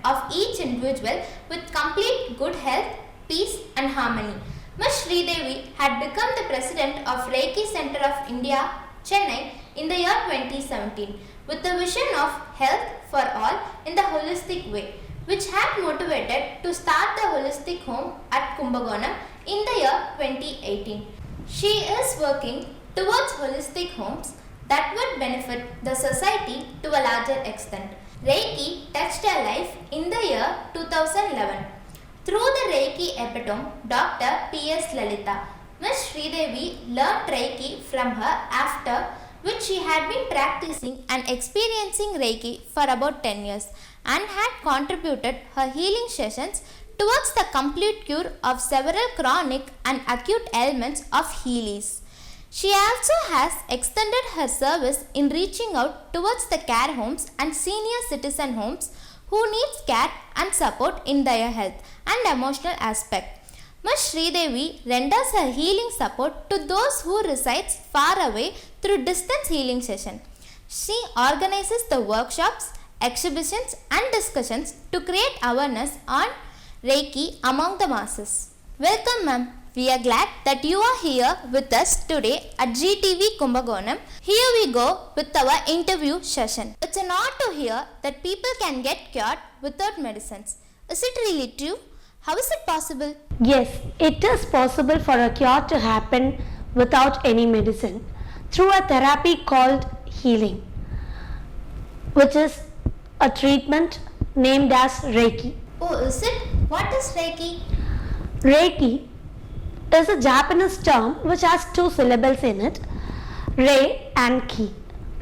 of each individual with complete good health, peace and harmony. Ms. Sridevi had become the president of Reiki Center of India, Chennai in the year 2017 with the vision of health for all in the holistic way, which had motivated to start the holistic home at Kumbakonam in the year 2018. She is working towards holistic homes that would benefit the society to a larger extent. Reiki touched her life in the year 2011 through the Reiki epitome Dr. P.S. Lalita. Ms. Sridevi learned Reiki from her, after which she had been practicing and experiencing Reiki for about 10 years and had contributed her healing sessions towards the complete cure of several chronic and acute ailments of Healy's. She also has extended her service in reaching out towards the care homes and senior citizen homes who needs care and support in their health and emotional aspect. Ms. Sridevi renders her healing support to those who resides far away through distance healing session. She organizes the workshops, exhibitions and discussions to create awareness on Reiki among the masses. Welcome ma'am. We are glad that you are here with us today at GTV Kumbakonam. Here we go with our interview session. It's an honor to hear that people can get cured without medicines. Is it really true? How is it possible? Yes, it is possible for a cure to happen without any medicine through a therapy called healing, which is a treatment named as Reiki. Oh, is it? What is Reiki? Reiki is a Japanese term which has two syllables in it, Rei and Ki.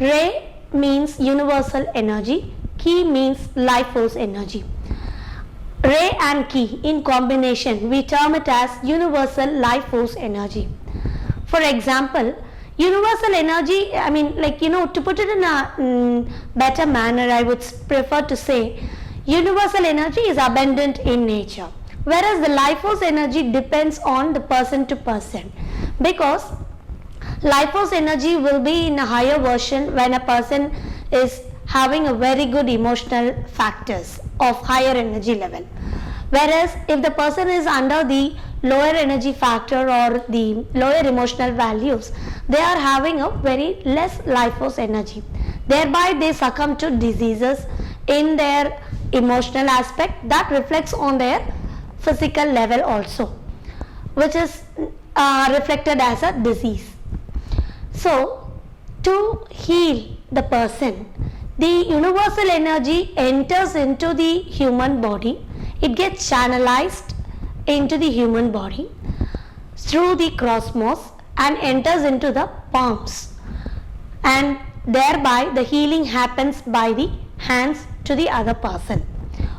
Rei means universal energy, Ki means life force energy. Rei and Ki in combination, we term it as universal life force energy. For example, universal energy, to put it in a better manner, I would prefer to say universal energy is abundant in nature, whereas the life force energy depends on the person to person, because life force energy will be in a higher version when a person is having a very good emotional factors of higher energy level, whereas if the person is under the lower energy factor or the lower emotional values, they are having a very less life force energy, thereby they succumb to diseases in their emotional aspect that reflects on their physical level also, which is reflected as a disease. So to heal the person, the universal energy enters into the human body, it gets channelized into the human body through the cosmos and enters into the palms, and thereby the healing happens by the hands to the other person,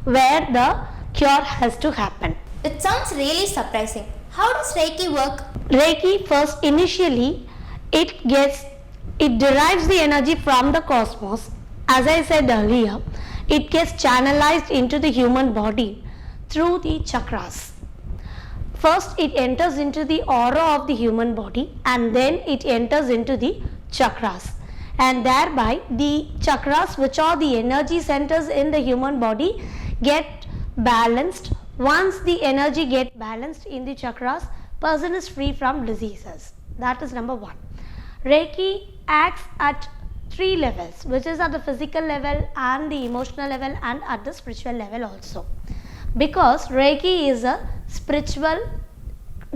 where the cure has to happen. It sounds really surprising. How does Reiki work? Reiki first initially it derives the energy from the cosmos. As I said earlier, it gets channelized into the human body through the chakras. First it enters into the aura of the human body and then it enters into the chakras, and thereby the chakras, which are the energy centers in the human body, get balanced. Once the energy get balanced in the chakras, person is free from diseases. That is number one. Reiki acts at three levels, which is at the physical level and the emotional level and at the spiritual level also, because Reiki is a spiritual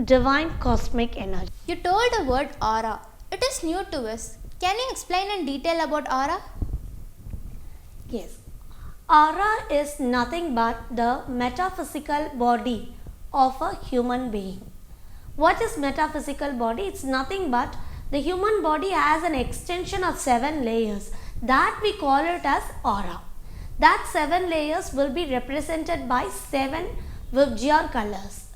divine cosmic energy. You told the word aura. It is new to us. Can you explain in detail about aura? Yes. Aura is nothing but the metaphysical body of a human being. What is metaphysical body? It's nothing but the human body has an extension of 7 layers that we call it as aura. That 7 layers will be represented by 7 Vibgyor colors.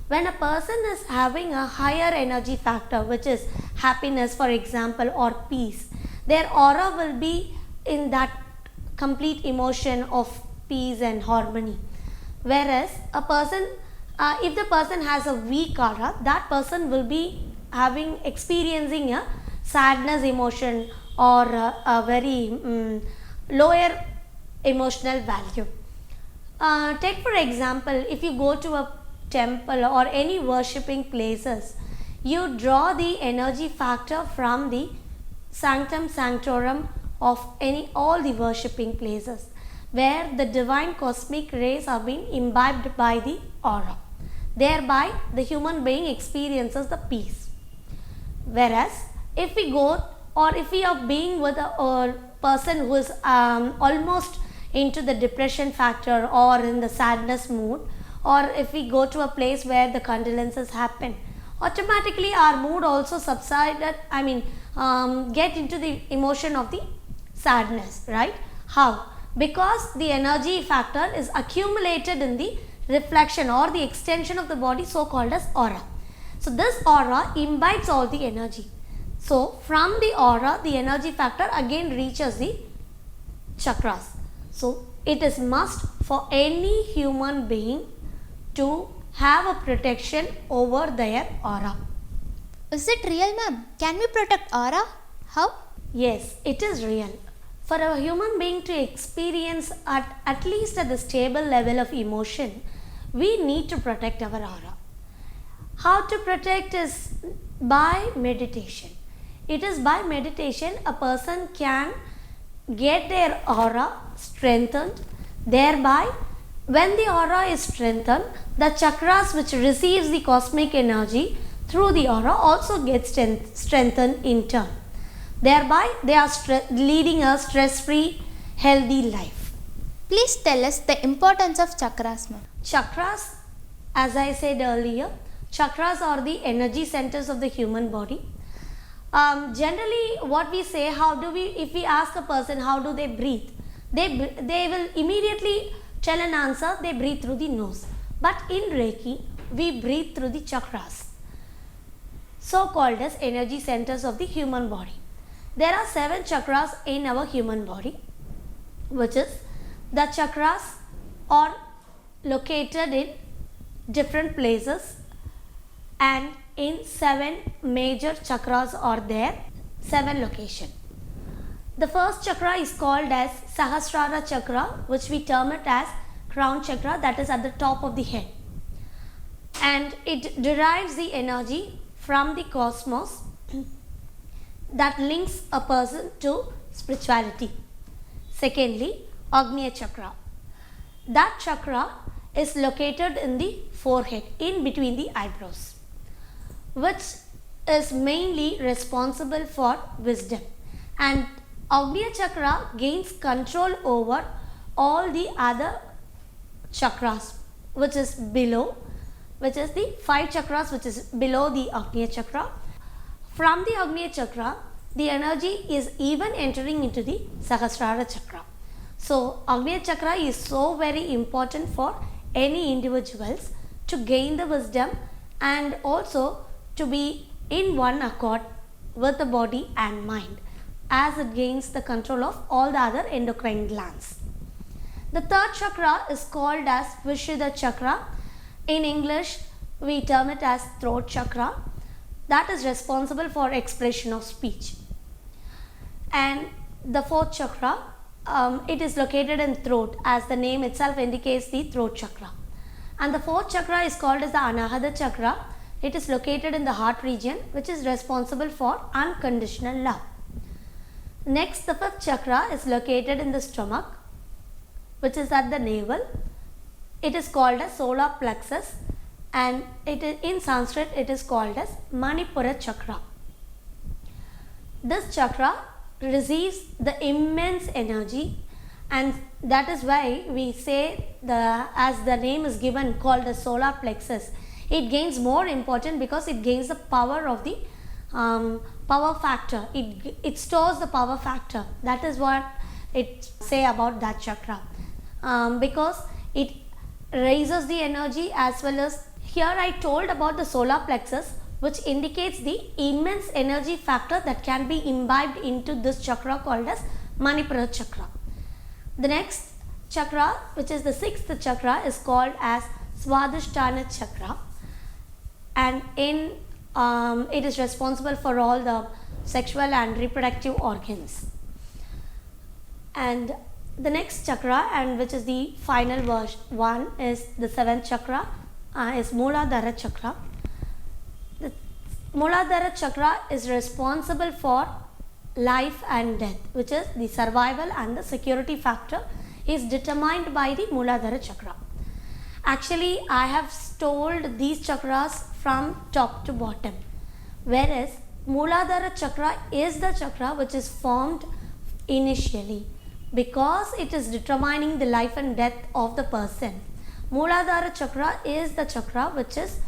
When a person is having a higher energy factor, which is happiness for example, or peace, their aura will be in that complete emotion of peace and harmony. Whereas a person, if the person has a weak aura, that person will be experiencing a sadness emotion or a very lower emotional value. Take for example, if you go to a temple or any worshipping places, you draw the energy factor from the sanctum sanctorum of all the worshipping places, where the divine cosmic rays are being imbibed by the aura. Thereby, the human being experiences the peace. Whereas, if we go or if we are being with a person who is almost into the depression factor or in the sadness mood, or if we go to a place where the condolences happen, automatically our mood also subsided, get into the emotion of the sadness, right? How? Because the energy factor is accumulated in the reflection or the extension of the body, so called as aura. So this aura imbibes all the energy. So from the aura, the energy factor again reaches the chakras. So it is must for any human being to have a protection over their aura. Is it real, ma'am? Can we protect aura? How? Yes, it is real. For a human being to experience at least at the stable level of emotion, we need to protect our aura. How to protect is by meditation. It is by meditation a person can get their aura strengthened. Thereby, when the aura is strengthened, the chakras which receives the cosmic energy through the aura also gets strengthened in turn. Thereby, they are leading a stress-free, healthy life. Please tell us the importance of chakras, ma'am. Chakras, as I said earlier, chakras are the energy centers of the human body. Generally, what we say, if we ask a person how do they breathe, they will immediately tell an answer, they breathe through the nose. But in Reiki, we breathe through the chakras, so called as energy centers of the human body. There are 7 chakras in our human body, which is the chakras are located in different places, and in 7 major chakras are there, 7 locations. The first chakra is called as Sahasrara chakra, which we term it as crown chakra, that is at the top of the head. And it derives the energy from the cosmos that links a person to spirituality. Secondly, Agnya chakra. That chakra is located in the forehead, in between the eyebrows, which is mainly responsible for wisdom. And Agnya chakra gains control over all the other chakras, which is below, which is the 5 chakras which is below the Agnya chakra. From the Agnya chakra, the energy is even entering into the Sahasrara chakra. So Agnya chakra is so very important for any individuals to gain the wisdom and also to be in one accord with the body and mind, as it gains the control of all the other endocrine glands. The third chakra is called as Vishuddha chakra. In English, we term it as throat chakra. That is responsible for expression of speech. And the fourth chakra, it is located in throat, as the name itself indicates, the throat chakra. And the fourth chakra is called as the Anahata chakra. It is located in the heart region, which is responsible for unconditional love. Next, the fifth chakra is located in the stomach, which is at the navel. It is called as solar plexus, and it is, in Sanskrit it is called as Manipura chakra. This chakra receives the immense energy, and that is why we say, as the name is given, called the solar plexus, it gains more important because it gains the power of the power factor. It stores the power factor. That is what it say about that chakra, because it raises the energy, as well as here I told about the solar plexus, which indicates the immense energy factor that can be imbibed into this chakra called as Manipura chakra. The next chakra, which is the 6th chakra, is called as Swadhisthana chakra, and it is responsible for all the sexual and reproductive organs. And The next chakra, and which is the final one, is the seventh chakra, is Mooladhara chakra. The Mooladhara chakra is responsible for life and death, which is the survival and the security factor is determined by the Mooladhara chakra. Actually, I have told these chakras from top to bottom, whereas Mooladhara chakra is the chakra which is formed initially because it is determining the life and death of the person. Mooladhara chakra is the chakra which is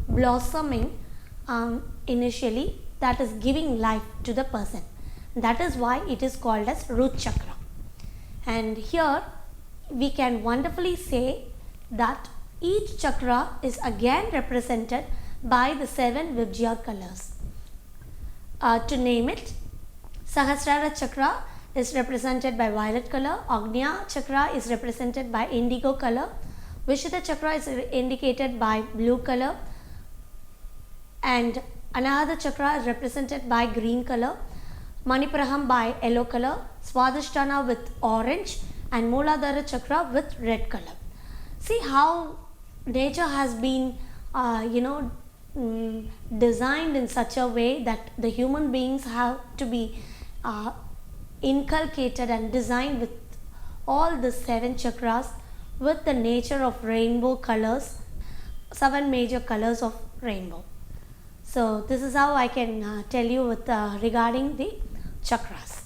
blossoming initially, that is giving life to the person. That is why it is called as root chakra. And here we can wonderfully say that each chakra is again represented by the 7 Vibgyor colors. To name it, Sahasrara chakra is represented by violet color, Agnya chakra is represented by indigo color, Vishuddha chakra is indicated by blue color, and Anahata chakra is represented by green color, Manipraham by yellow color, Swadhisthana with orange, and Mooladhara chakra with red color. See how nature has been designed in such a way that the human beings have to be inculcated and designed with all the 7 chakras with the nature of rainbow colors, 7 major colors of rainbow. So this is how I can tell you with regarding the chakras.